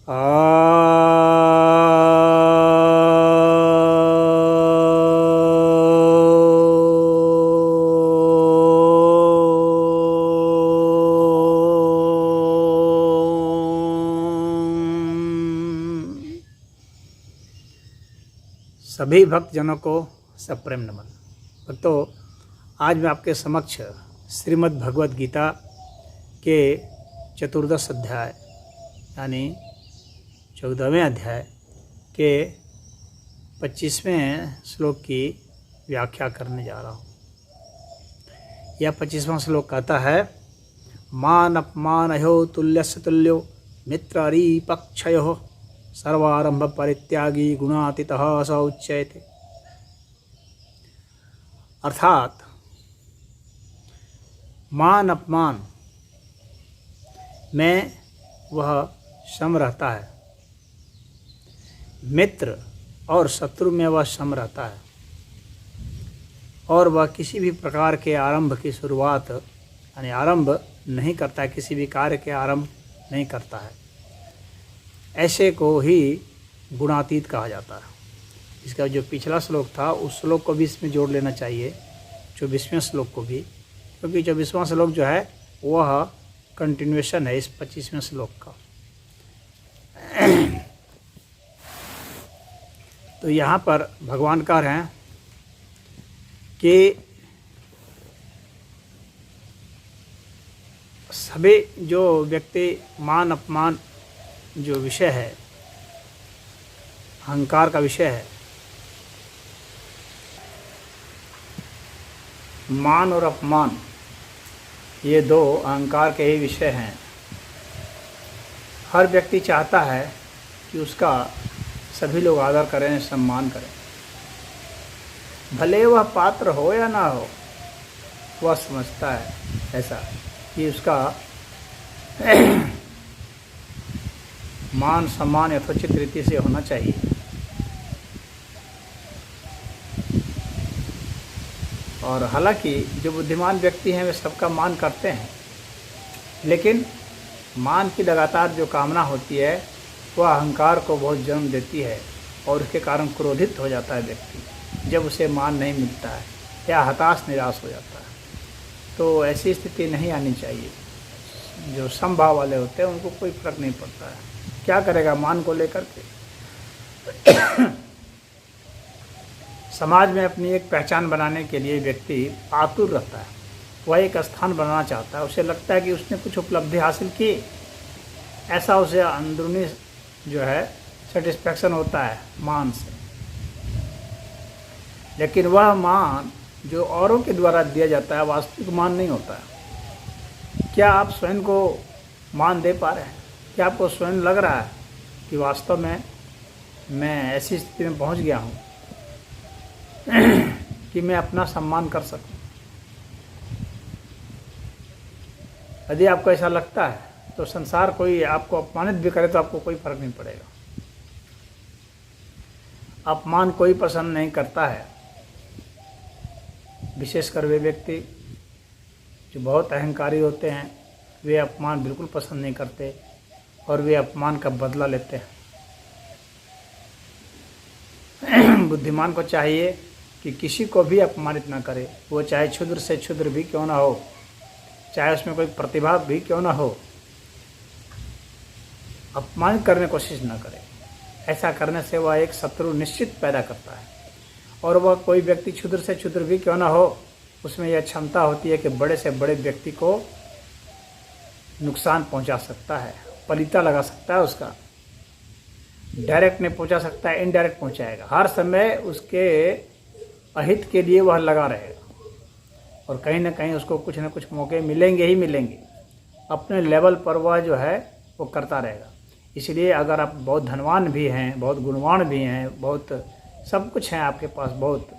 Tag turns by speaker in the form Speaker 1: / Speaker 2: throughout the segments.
Speaker 1: सभी भक्तजनों को सप्रेम नमन। भक्तों, आज मैं आपके समक्ष श्रीमद् भगवद गीता के चतुर्दश अध्याय यानी 14वें अध्याय के 25वें श्लोक की व्याख्या करने जा रहा हूँ। यह 25वां श्लोक कहता है, मान अपमानयो तुल्यस्य तुल्यो मित्रारिपक्षयो सर्वारंभ परित्यागी गुणातीतः स उच्यते। अर्थात मान अपमान में वह सम रहता है, मित्र और शत्रु में वह सम रहता है, और वह किसी भी प्रकार के आरंभ की शुरुआत यानी आरंभ नहीं करता है, किसी भी कार्य के आरंभ नहीं करता है। ऐसे को ही गुणातीत कहा जाता है। इसका जो पिछला श्लोक था उस श्लोक को भी इसमें जोड़ लेना चाहिए, 24वें श्लोक को भी, क्योंकि 24वां श्लोक जो है वह कंटिन्यूएशन है इस 25वें श्लोक का। तो यहाँ पर भगवान कह रहे हैं कि सभी जो व्यक्ति मान अपमान जो विषय है, अहंकार का विषय है, मान और अपमान ये दो अहंकार के ही विषय हैं। हर व्यक्ति चाहता है कि उसका सभी लोग आदर करें, सम्मान करें, भले वह पात्र हो या ना हो। वह समझता है ऐसा कि उसका मान सम्मान यथोचित रीति से होना चाहिए। और हालांकि जो बुद्धिमान व्यक्ति हैं वे सबका मान करते हैं, लेकिन मान की लगातार जो कामना होती है वह अहंकार को बहुत जन्म देती है और उसके कारण क्रोधित हो जाता है व्यक्ति जब उसे मान नहीं मिलता है या हताश निराश हो जाता है। तो ऐसी स्थिति नहीं आनी चाहिए। जो समभाव वाले होते हैं उनको कोई फर्क नहीं पड़ता है, क्या करेगा मान को लेकर के। समाज में अपनी एक पहचान बनाने के लिए व्यक्ति आतुर रहता है, वह एक स्थान बनाना चाहता है, उसे लगता है कि उसने कुछ उपलब्धि हासिल की, ऐसा उसे अंदरूनी जो है सेटिस्फैक्शन होता है मान से। लेकिन वह मान जो औरों के द्वारा दिया जाता है वास्तविक मान नहीं होता है। क्या आप स्वयं को मान दे पा रहे हैं? क्या आपको स्वयं लग रहा है कि वास्तव में मैं ऐसी स्थिति में पहुंच गया हूं कि मैं अपना सम्मान कर सकूं? यदि आपको ऐसा लगता है तो संसार कोई आपको अपमानित भी करे तो आपको कोई फर्क नहीं पड़ेगा। अपमान कोई पसंद नहीं करता है, विशेषकर वे व्यक्ति जो बहुत अहंकारी होते हैं, वे अपमान बिल्कुल पसंद नहीं करते और वे अपमान का बदला लेते हैं। बुद्धिमान को चाहिए कि किसी को भी अपमानित ना करे, वो चाहे क्षुद्र से क्षुद्र भी क्यों ना हो, चाहे उसमें कोई प्रतिभा भी क्यों ना हो, अपमानित करने की कोशिश ना करे। ऐसा करने से वह एक शत्रु निश्चित पैदा करता है। और वह कोई व्यक्ति क्षुद्र से क्षुद्र भी क्यों ना हो, उसमें यह क्षमता होती है कि बड़े से बड़े व्यक्ति को नुकसान पहुंचा सकता है, पलीता लगा सकता है, उसका डायरेक्ट नहीं पहुंचा सकता है, इनडायरेक्ट पहुंचाएगा। हर समय उसके अहित के लिए वह लगा रहेगा और कहीं ना कहीं उसको कुछ ना कुछ मौके मिलेंगे ही मिलेंगे। अपने लेवल पर वह जो है वो करता रहेगा। इसलिए अगर आप बहुत धनवान भी हैं, बहुत गुणवान भी हैं, बहुत सब कुछ हैं आपके पास बहुत,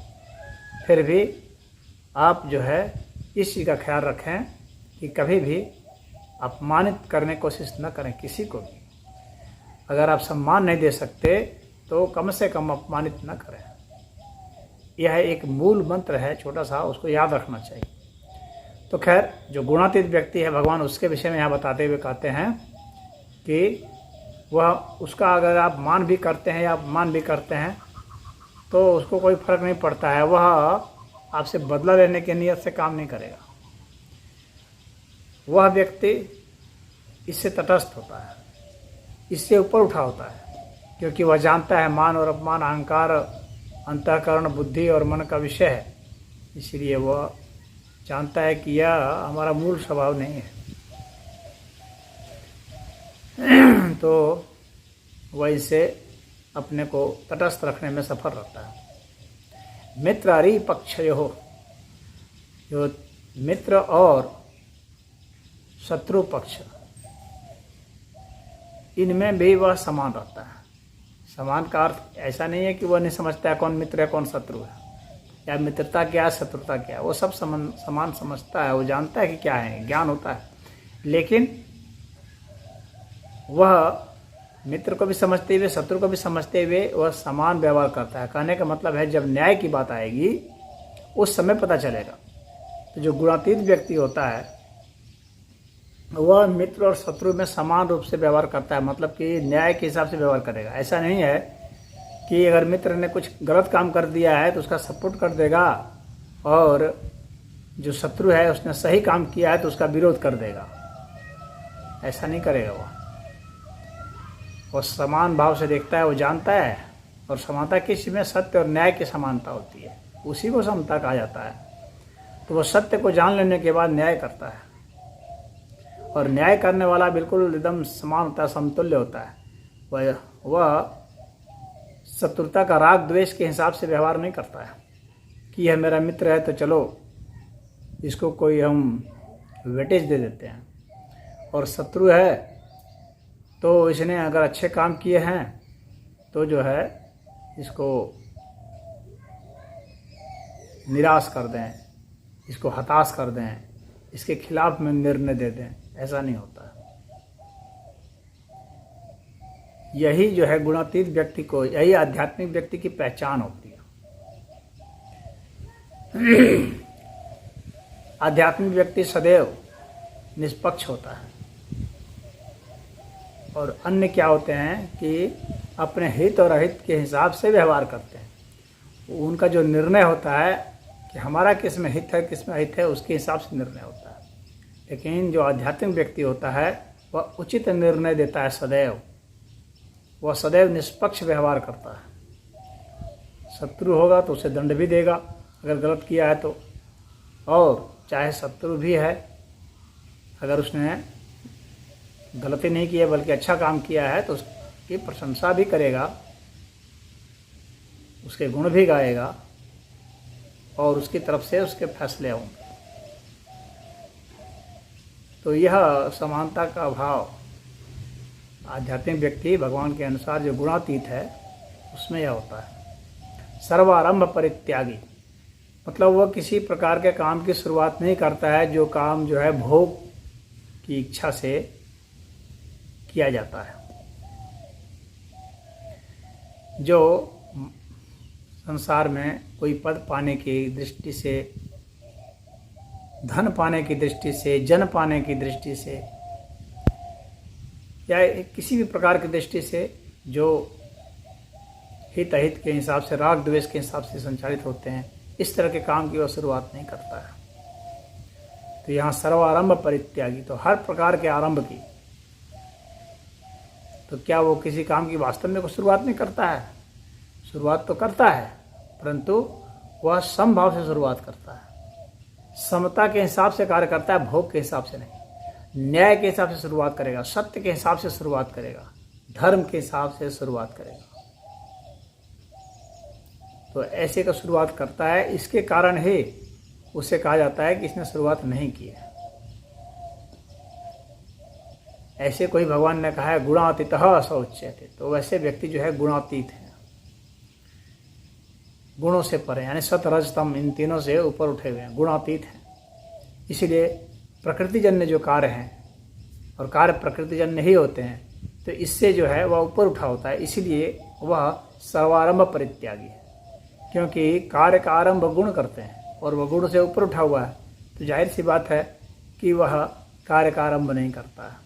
Speaker 1: फिर भी आप जो है इस चीज़ का ख्याल रखें कि कभी भी अपमानित करने की कोशिश न करें किसी को भी। अगर आप सम्मान नहीं दे सकते तो कम से कम अपमानित न करें। यह एक मूल मंत्र है छोटा सा, उसको याद रखना चाहिए। तो खैर, जो गुणातीत व्यक्ति है भगवान उसके विषय में यहाँ बताते हुए कहते हैं कि वह उसका अगर आप मान भी करते हैं या अपमान भी करते हैं तो उसको कोई फर्क नहीं पड़ता है, वह आपसे बदला लेने की नीयत से काम नहीं करेगा। वह व्यक्ति इससे तटस्थ होता है, इससे ऊपर उठा होता है, क्योंकि वह जानता है मान और अपमान अहंकार अंतःकरण बुद्धि और मन का विषय है। इसलिए वह जानता है कि यह हमारा मूल स्वभाव नहीं है। तो वह इसे अपने को तटस्थ रखने में सफल रहता है। मित्रारि पक्षयो, जो मित्र और शत्रु पक्ष, इनमें भी वह समान रहता है। समान का अर्थ ऐसा नहीं है कि वह नहीं समझता है कौन मित्र है कौन शत्रु है, या मित्रता क्या है शत्रुता क्या है। वो सब समान समझता है, वो जानता है कि क्या है, ज्ञान होता है। लेकिन वह मित्र को भी समझते हुए शत्रु को भी समझते हुए वह समान व्यवहार करता है। कहने का मतलब है जब न्याय की बात आएगी उस समय पता चलेगा। तो जो गुणातीत व्यक्ति होता है वह मित्र और शत्रु में समान रूप से व्यवहार करता है, मतलब कि न्याय के हिसाब से व्यवहार करेगा। ऐसा नहीं है कि अगर मित्र ने कुछ गलत काम कर दिया है तो उसका सपोर्ट कर देगा, और जो शत्रु है उसने सही काम किया है तो उसका विरोध कर देगा। ऐसा नहीं करेगा वो समान भाव से देखता है, वो जानता है। और समानता किसी में सत्य और न्याय की समानता होती है, उसी को समता कहा जाता है। तो वह सत्य को जान लेने के बाद न्याय करता है, और न्याय करने वाला बिल्कुल एकदम समान होता है, समतुल्य होता है। वह शत्रुता का राग द्वेष के हिसाब से व्यवहार नहीं करता है कि यह मेरा मित्र है तो चलो इसको कोई हम वेटेज दे देते हैं, और शत्रु है तो इसने अगर अच्छे काम किए हैं तो जो है इसको निराश कर दें, इसको हताश कर दें, इसके खिलाफ में निर्णय दे दें। ऐसा नहीं होता है। यही जो है गुणातीत व्यक्ति को, यही आध्यात्मिक व्यक्ति की पहचान होती है। आध्यात्मिक व्यक्ति सदैव निष्पक्ष होता है, और अन्य क्या होते हैं कि अपने हित और अहित के हिसाब से व्यवहार करते हैं। उनका जो निर्णय होता है कि हमारा किस में हित है किस में अहित है, उसके हिसाब से निर्णय होता है। लेकिन जो आध्यात्मिक व्यक्ति होता है वह उचित निर्णय देता है सदैव, वह सदैव निष्पक्ष व्यवहार करता है। शत्रु होगा तो उसे दंड भी देगा अगर गलत किया है तो, और चाहे शत्रु भी है अगर उसने गलती नहीं की है बल्कि अच्छा काम किया है तो उसकी प्रशंसा भी करेगा, उसके गुण भी गाएगा, और उसकी तरफ से उसके फैसले होंगे। तो यह समानता का भाव आध्यात्मिक व्यक्ति भगवान के अनुसार जो गुणातीत है उसमें यह होता है। सर्वारंभ परित्यागी, मतलब वह किसी प्रकार के काम की शुरुआत नहीं करता है जो काम जो है भोग की इच्छा से किया जाता है। जो संसार में कोई पद पाने की दृष्टि से, धन पाने की दृष्टि से, जन पाने की दृष्टि से, या किसी भी प्रकार की दृष्टि से जो हित अहित के हिसाब से, राग द्वेष के हिसाब से संचालित होते हैं, इस तरह के काम की वह शुरुआत नहीं करता है। तो यहाँ सर्वारंभ परित्यागी, तो हर प्रकार के आरंभ की, तो क्या वो किसी काम की वास्तव में को शुरुआत नहीं करता है? शुरुआत तो करता है, परंतु वह समभाव से शुरुआत करता है, समता के हिसाब से कार्य करता है, भोग के हिसाब से नहीं। न्याय के हिसाब से शुरुआत करेगा, सत्य के हिसाब से शुरुआत करेगा, धर्म के हिसाब से शुरुआत करेगा। तो ऐसे का शुरुआत करता है, इसके कारण ही उसे कहा जाता है कि इसने शुरुआत नहीं की है। ऐसे कोई भगवान ने कहा है गुणातीतः स उच्यते, तो वैसे व्यक्ति जो है गुणातीत है, गुणों से परे, यानी सत रज तम इन तीनों से ऊपर उठे हुए हैं, गुणातीत हैं। इसीलिए प्रकृतिजन्य जो कार्य हैं, और कार्य प्रकृतिजन्य ही होते हैं, तो इससे जो है वह ऊपर उठा होता है। इसीलिए वह सर्वारंभ परित्यागी है, क्योंकि कार्य का आरंभ गुण करते हैं और वह गुण से ऊपर उठा हुआ है। तो जाहिर सी बात है कि वह कार्य का आरंभ नहीं करता है,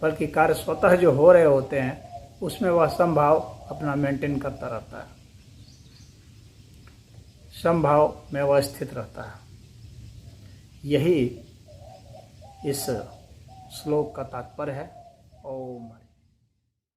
Speaker 1: बल्कि कार्य स्वतः जो हो रहे होते हैं उसमें वह समभाव अपना मेंटेन करता रहता है, समभाव में वह स्थित रहता है। यही इस श्लोक का तात्पर्य है। ओम।